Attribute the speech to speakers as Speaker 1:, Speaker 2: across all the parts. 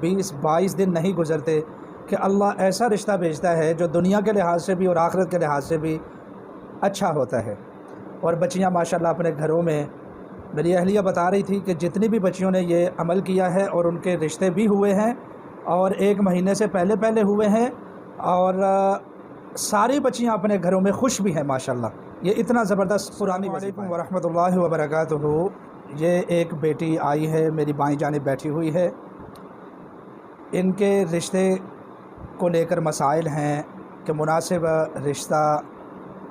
Speaker 1: 20-22 دن نہیں گزرتے کہ اللہ ایسا رشتہ بھیجتا ہے جو دنیا کے لحاظ سے بھی اور آخرت کے لحاظ سے بھی اچھا ہوتا ہے۔ اور بچیاں ماشاءاللہ اپنے گھروں میں، میری اہلیہ بتا رہی تھی کہ جتنی بھی بچیوں نے یہ عمل کیا ہے اور ان کے رشتے بھی ہوئے ہیں اور 1 مہینے سے پہلے ہوئے ہیں، اور ساری بچیاں اپنے گھروں میں خوش بھی ہیں ماشاءاللہ۔ یہ اتنا زبردست قرآنی وظیفہ ہے۔ ورحمۃ اللہ وبرکاتہ۔ یہ ایک بیٹی آئی ہے، میری بائیں جانب بیٹھی ہوئی ہے۔ ان کے رشتے کو لے کر مسائل ہیں کہ مناسب رشتہ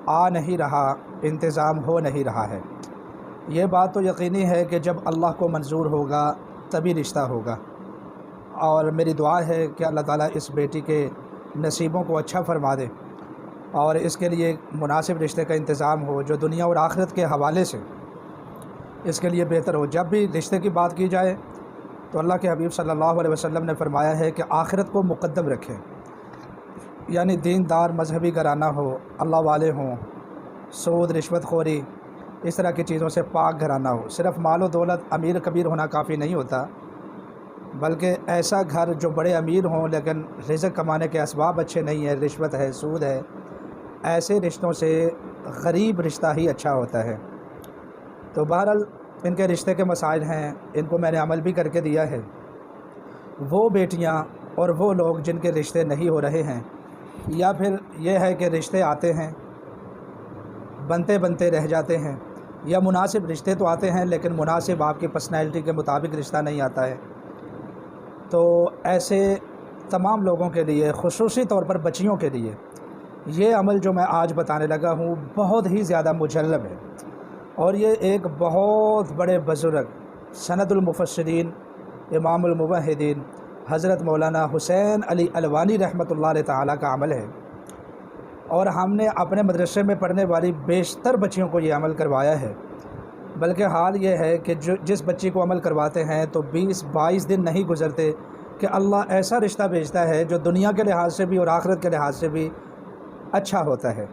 Speaker 1: آ نہیں رہا، انتظام ہو نہیں رہا ہے۔ یہ بات تو یقینی ہے کہ جب اللہ کو منظور ہوگا تبھی رشتہ ہوگا، اور میری دعا ہے کہ اللہ تعالیٰ اس بیٹی کے نصیبوں کو اچھا فرما دے اور اس کے لیے مناسب رشتے کا انتظام ہو جو دنیا اور آخرت کے حوالے سے اس کے لیے بہتر ہو۔ جب بھی رشتے کی بات کی جائے تو اللہ کے حبیب صلی اللہ علیہ وسلم نے فرمایا ہے کہ آخرت کو مقدم رکھیں، یعنی دیندار مذہبی گھرانہ ہو، اللہ والے ہوں، سود رشوت خوری اس طرح کی چیزوں سے پاک گھرانہ ہو۔ صرف مال و دولت امیر کبیر ہونا کافی نہیں ہوتا، بلکہ ایسا گھر جو بڑے امیر ہوں لیکن رزق کمانے کے اسباب اچھے نہیں ہیں، رشوت ہے، سود ہے، ایسے رشتوں سے غریب رشتہ ہی اچھا ہوتا ہے۔ تو بہرحال ان کے رشتے کے مسائل ہیں، ان کو میں نے عمل بھی کر کے دیا ہے۔ وہ بیٹیاں اور وہ لوگ جن کے رشتے نہیں ہو رہے ہیں، یا پھر یہ ہے کہ رشتے آتے ہیں بنتے رہ جاتے ہیں، یا مناسب رشتے تو آتے ہیں لیکن مناسب آپ کی پرسنالٹی کے مطابق رشتہ نہیں آتا ہے، تو ایسے تمام لوگوں کے لیے، خصوصی طور پر بچیوں کے لیے، یہ عمل جو میں آج بتانے لگا ہوں بہت ہی زیادہ مجلب ہے۔ اور یہ ایک بہت بڑے بزرگ، سند المفسرین، امام الموحدین حضرت مولانا حسین علی الوانی رحمۃ اللہ علیہ تعالیٰ کا عمل ہے، اور ہم نے اپنے مدرسے میں پڑھنے والی بیشتر بچیوں کو یہ عمل کروایا ہے۔ بلکہ حال یہ ہے کہ جس بچی کو عمل کرواتے ہیں تو 20-22 دن نہیں گزرتے کہ اللہ ایسا رشتہ بھیجتا ہے جو دنیا کے لحاظ سے بھی اور آخرت کے لحاظ سے بھی اچھا ہوتا ہے۔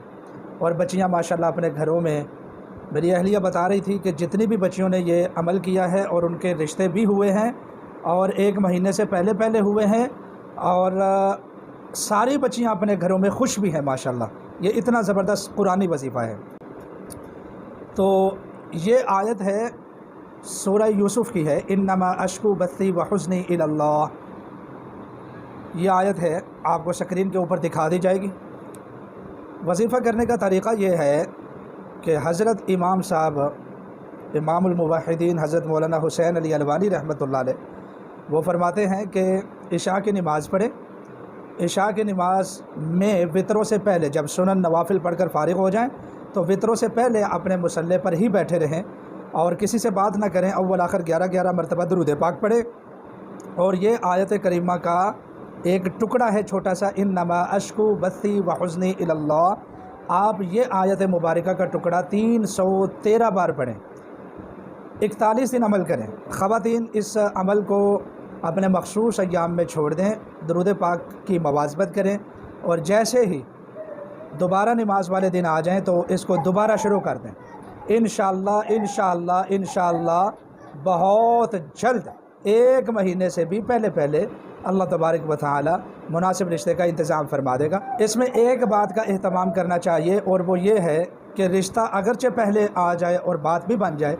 Speaker 1: اور بچیاں ماشاءاللہ اپنے گھروں میں، میری اہلیہ بتا رہی تھی کہ جتنی بھی بچیوں نے یہ عمل کیا ہے اور ان کے رشتے بھی ہوئے ہیں اور 1 مہینے سے پہلے ہوئے ہیں، اور ساری بچیاں اپنے گھروں میں خوش بھی ہیں ماشاءاللہ۔ یہ اتنا زبردست قرآنی وظیفہ ہے۔ تو یہ آیت ہے سورہ یوسف کی ہے، انما اشکو بثی وحزنی الی اللہ۔ یہ آیت ہے، آپ کو سکرین کے اوپر دکھا دی جائے گی۔ وظیفہ کرنے کا طریقہ یہ ہے کہ حضرت امام صاحب، امام الموحدین حضرت مولانا حسین علی الوانی رحمۃ اللہ علیہ، وہ فرماتے ہیں کہ عشاء کی نماز پڑھیں، عشاء کی نماز میں وطروں سے پہلے جب سنن نوافل پڑھ کر فارغ ہو جائیں تو وطروں سے پہلے اپنے مصلی پر ہی بیٹھے رہیں اور کسی سے بات نہ کریں، اول آخر 11 مرتبہ درود پاک پڑھیں۔ اور یہ آیت کریمہ کا ایک ٹکڑا ہے چھوٹا سا، انما اشکو بثی وحزنی الی اللہ۔ آپ یہ آیت مبارکہ کا ٹکڑا 313 بار پڑھیں، 41 دن عمل کریں۔ خواتین اس عمل کو اپنے مخصوص ایام میں چھوڑ دیں، درود پاک کی مواظبت کریں، اور جیسے ہی دوبارہ نماز والے دن آ جائیں تو اس کو دوبارہ شروع کر دیں۔ انشاءاللہ بہت جلد 1 مہینے سے بھی پہلے اللہ تبارک و تعالی مناسب رشتے کا انتظام فرما دے گا۔ اس میں ایک بات کا اہتمام کرنا چاہیے، اور وہ یہ ہے کہ رشتہ اگرچہ پہلے آ جائے اور بات بھی بن جائے،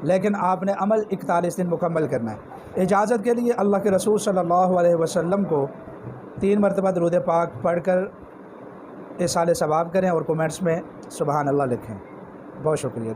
Speaker 1: لیکن آپ نے عمل 41 دن مکمل کرنا ہے۔ اجازت کے لیے اللہ کے رسول صلی اللہ علیہ وسلم کو 3 مرتبہ درود پاک پڑھ کر ایصال ثواب کریں اور کومنٹس میں سبحان اللہ لکھیں۔ بہت شکریہ۔